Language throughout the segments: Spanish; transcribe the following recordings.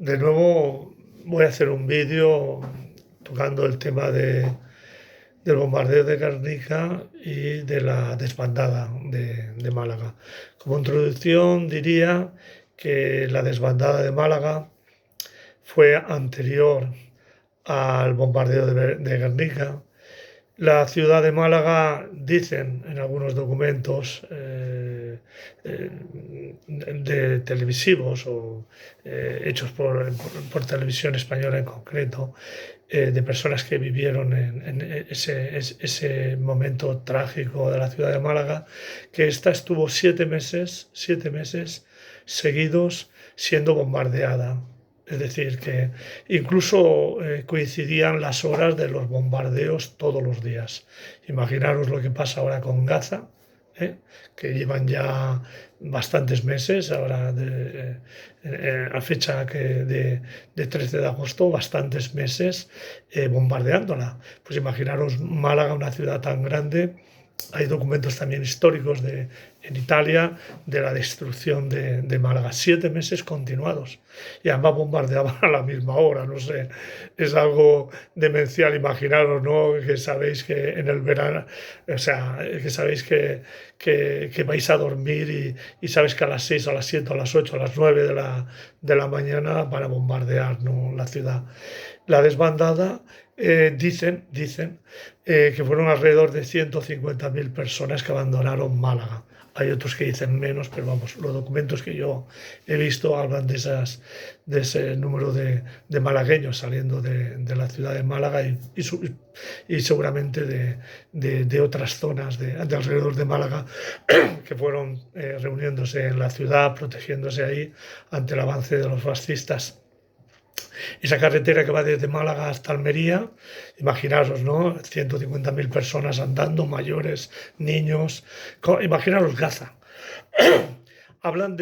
De nuevo voy a hacer un vídeo tocando el tema del bombardeo de Guernica y de la desbandada de Málaga. Como introducción diría que la desbandada de Málaga fue anterior al bombardeo de Guernica. La ciudad de Málaga, dicen en algunos documentos de televisivos o hechos por televisión española en concreto, de personas que vivieron en ese momento trágico de la ciudad de Málaga, que esta estuvo 7 meses seguidos siendo bombardeada. Es decir, que incluso coincidían las horas de los bombardeos todos los días. Imaginaros lo que pasa ahora con Gaza, que llevan ya bastantes meses, ahora a fecha de 13 de agosto, bastantes meses bombardeándola. Pues imaginaros Málaga, una ciudad tan grande. Hay documentos también históricos en Italia de la destrucción de Málaga, 7 meses continuados. Y además bombardeaban a la misma hora, no sé, es algo demencial. Imaginaros, ¿no? Que sabéis que en el verano, o sea, que sabéis que vais a dormir y sabéis que a las 6, a las 7, a las 8, a las 9 de la mañana van a bombardear, ¿no?, la ciudad. La desbandada, dicen que fueron alrededor de 150.000 personas que abandonaron Málaga. Hay otros que dicen menos, pero vamos, los documentos que yo he visto hablan de ese número de malagueños saliendo de la ciudad de Málaga y seguramente de otras zonas de alrededor de Málaga que fueron reuniéndose en la ciudad, protegiéndose ahí ante el avance de los fascistas. Esa carretera que va desde Málaga hasta Almería, imaginaros, ¿no? 150.000 personas andando, mayores, niños. Imaginaros Gaza. Hablan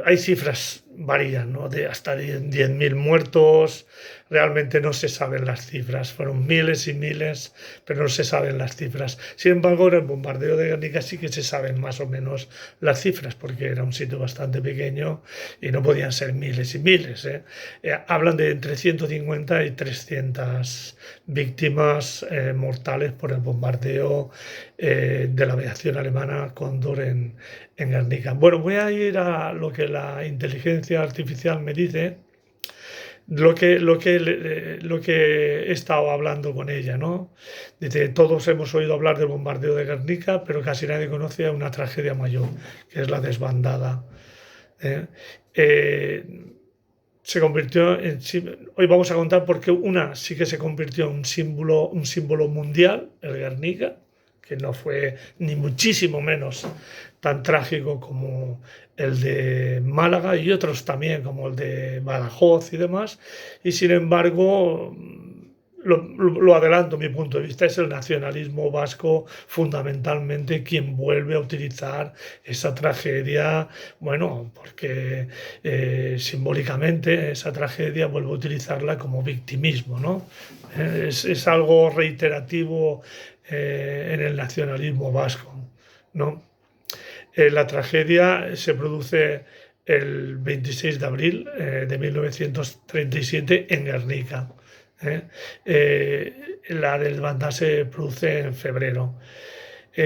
hay cifras, varían, ¿no? De hasta 10.000 muertos. Realmente no se saben las cifras, fueron miles y miles, pero no se saben las cifras. Sin embargo, en el bombardeo de Guernica sí que se saben más o menos las cifras, porque era un sitio bastante pequeño y no podían ser miles y miles. Hablan de entre 150 y 300 víctimas mortales por el bombardeo de la aviación alemana Cóndor en Guernica. Bueno, voy a ir a lo que la inteligencia artificial me dice, lo que he estado hablando con ella, ¿no? Dice, todos hemos oído hablar del bombardeo de Guernica, pero casi nadie conoce una tragedia mayor, que es la desbandada. ¿eh? Eh, Se convirtió hoy vamos a contar porque una sí que se convirtió en un símbolo mundial, el Guernica, que no fue ni muchísimo menos tan trágico como el de Málaga y otros también, como el de Badajoz y demás. Y sin embargo, lo adelanto, mi punto de vista es el nacionalismo vasco fundamentalmente quien vuelve a utilizar esa tragedia, bueno, porque simbólicamente esa tragedia vuelve a utilizarla como victimismo, ¿no? Es algo reiterativo en el nacionalismo vasco, ¿no? La tragedia se produce el 26 de abril de 1937 en Guernica. La desbandada se produce en febrero.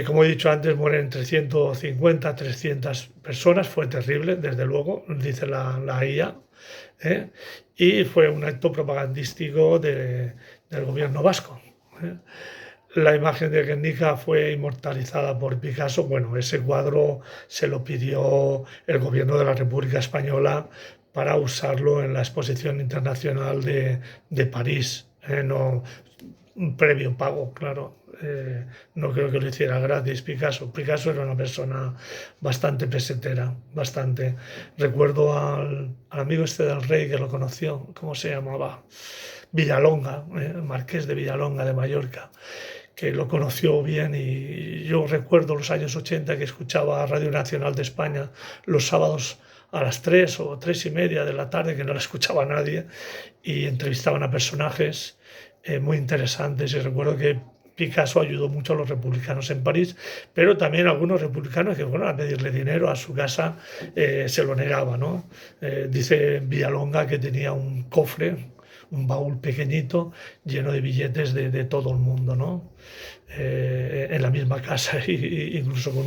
Como he dicho antes, mueren entre 150 a 300 personas. Fue terrible, desde luego, dice la IA. Y fue un acto propagandístico del gobierno vasco. La imagen de Guernica fue inmortalizada por Picasso. Bueno, ese cuadro se lo pidió el gobierno de la República Española para usarlo en la Exposición Internacional de París. No, un previo pago, claro. No creo que lo hiciera gratis Picasso. Picasso era una persona bastante pesetera, bastante. Recuerdo al amigo este del rey que lo conoció, ¿cómo se llamaba? Villalonga, Marqués de Villalonga de Mallorca, que lo conoció bien, y yo recuerdo los años 80 que escuchaba Radio Nacional de España los sábados a las 3 o 3:30 de la tarde, que no la escuchaba nadie, y entrevistaban a personajes muy interesantes. Y recuerdo que Picasso ayudó mucho a los republicanos en París, pero también algunos republicanos que, bueno, a pedirle dinero a su casa se lo negaba, ¿no? Dice Villalonga que tenía un cofre, un baúl pequeñito lleno de billetes de todo el mundo, ¿no? En la misma casa, incluso con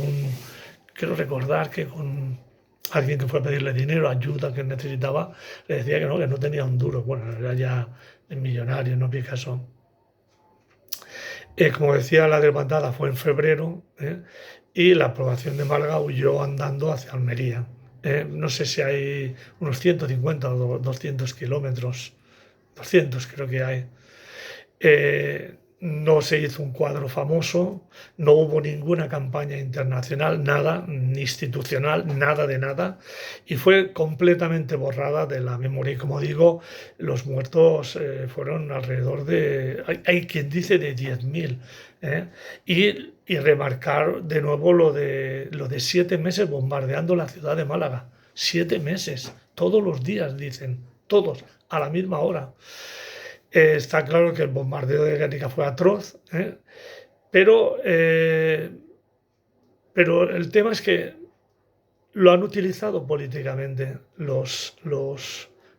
quiero recordar que con alguien que fue a pedirle dinero, ayuda que necesitaba, le decía que no tenía un duro. Bueno, era ya millonario, ¿no? Picasso. Como decía, la desbandada fue en febrero, y la población de Málaga huyó andando hacia Almería. No sé si hay unos 150 o 200 kilómetros, 200 creo que hay. No se hizo un cuadro famoso, no hubo ninguna campaña internacional, nada, ni institucional, nada de nada, y fue completamente borrada de la memoria. Y como digo, los muertos fueron alrededor de, hay quien dice de 10.000. Y remarcar de nuevo lo de 7 meses bombardeando la ciudad de Málaga. 7 meses, todos los días, dicen, todos, a la misma hora. Está claro que el bombardeo de Guernica fue atroz, pero, eh, pero el tema es que lo han utilizado políticamente los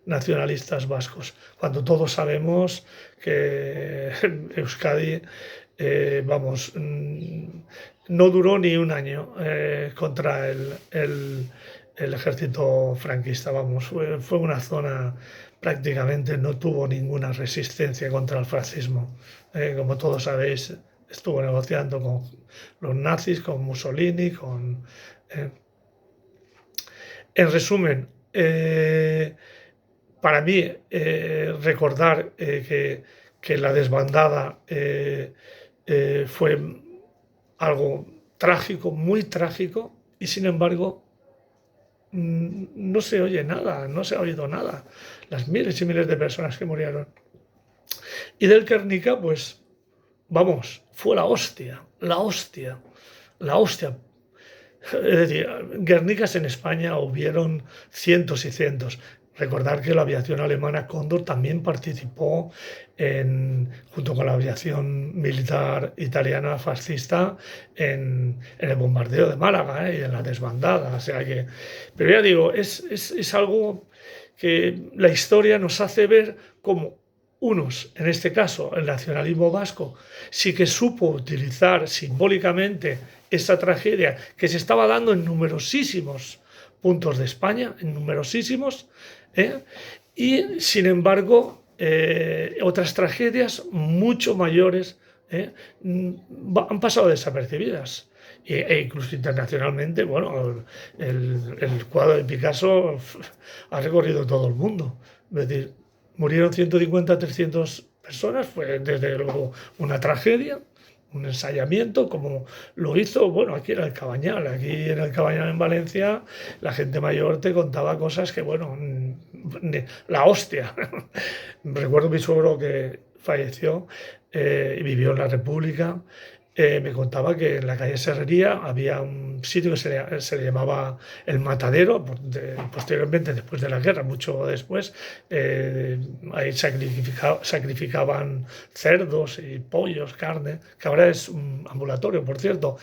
nacionalistas vascos, cuando todos sabemos que Euskadi, vamos, no duró ni un año contra el ejército franquista, vamos, fue una zona prácticamente no tuvo ninguna resistencia contra el fascismo. Como todos sabéis, estuvo negociando con los nazis, con Mussolini, eh. En resumen, para mí, recordar que la desbandada fue algo trágico, muy trágico, y sin embargo no se oye nada, no se ha oído nada. Las miles y miles de personas que murieron. Y del Guernica, pues, vamos, fue la hostia, la hostia, la hostia. Es decir, Guernicas en España hubieron cientos y cientos. Recordar que la aviación alemana Cóndor también participó junto con la aviación militar italiana fascista en el bombardeo de Málaga, y en la desbandada. O sea que, pero ya digo, es algo que la historia nos hace ver como unos, en este caso el nacionalismo vasco, sí que supo utilizar simbólicamente esa tragedia que se estaba dando en numerosísimos puntos de España, en numerosísimos, y sin embargo otras tragedias mucho mayores han pasado desapercibidas. E incluso internacionalmente, bueno, el cuadro de Picasso ha recorrido todo el mundo. Es decir, murieron 150, 300 personas, fue desde luego una tragedia, un ensayamiento, como lo hizo, bueno, aquí en el Cabañal, en Valencia, la gente mayor te contaba cosas que, bueno, la hostia. Recuerdo mi suegro que falleció y vivió en la República. Me contaba que en la calle Serrería había un sitio que se le llamaba El Matadero. Posteriormente, después de la guerra, mucho después, ahí sacrificaban cerdos y pollos, carne, que ahora es un ambulatorio, por cierto.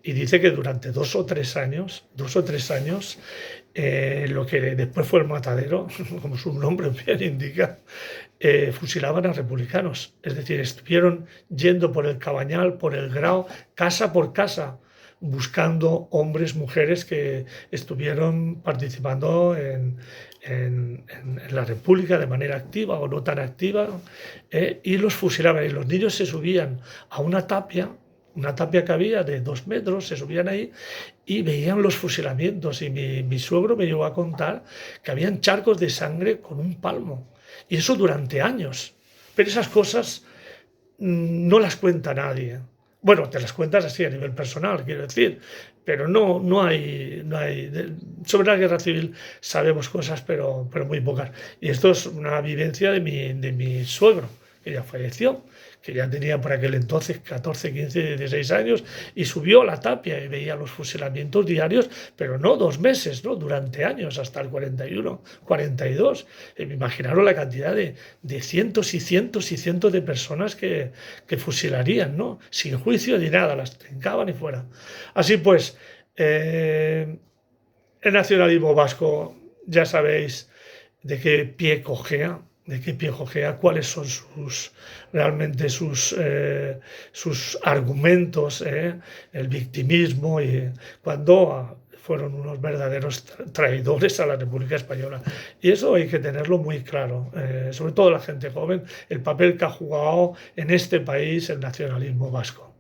Y dice que durante 2 o 3 años, lo que después fue El Matadero, como su nombre bien indica, fusilaban a republicanos. Es decir, estuvieron yendo por el Cabañal, por el Grao, casa por casa, buscando hombres, mujeres que estuvieron participando en la República de manera activa o no tan activa, y los fusilaban. Y los niños se subían a una tapia que había de 2 metros, se subían ahí y veían los fusilamientos. Y mi suegro me llegó a contar que habían charcos de sangre con un palmo. Y eso durante años. Pero esas cosas no las cuenta nadie. Bueno, te las cuentas así a nivel personal, quiero decir, pero no hay. Sobre la guerra civil sabemos cosas, pero muy pocas. Y esto es una vivencia de mi suegro, que ya falleció, que ya tenía por aquel entonces 14, 15, 16 años, y subió a la tapia y veía los fusilamientos diarios, pero no 2 meses, ¿no? Durante años, hasta el 41, 42. Imaginaros la cantidad de cientos y cientos y cientos de personas que fusilarían, ¿no? Sin juicio ni nada, las trincaban y fuera. Así pues, el nacionalismo vasco, ya sabéis de qué pie cojea, cuáles son realmente sus argumentos, el victimismo, y cuando fueron unos verdaderos traidores a la República Española. Y eso hay que tenerlo muy claro, sobre todo la gente joven, el papel que ha jugado en este país el nacionalismo vasco.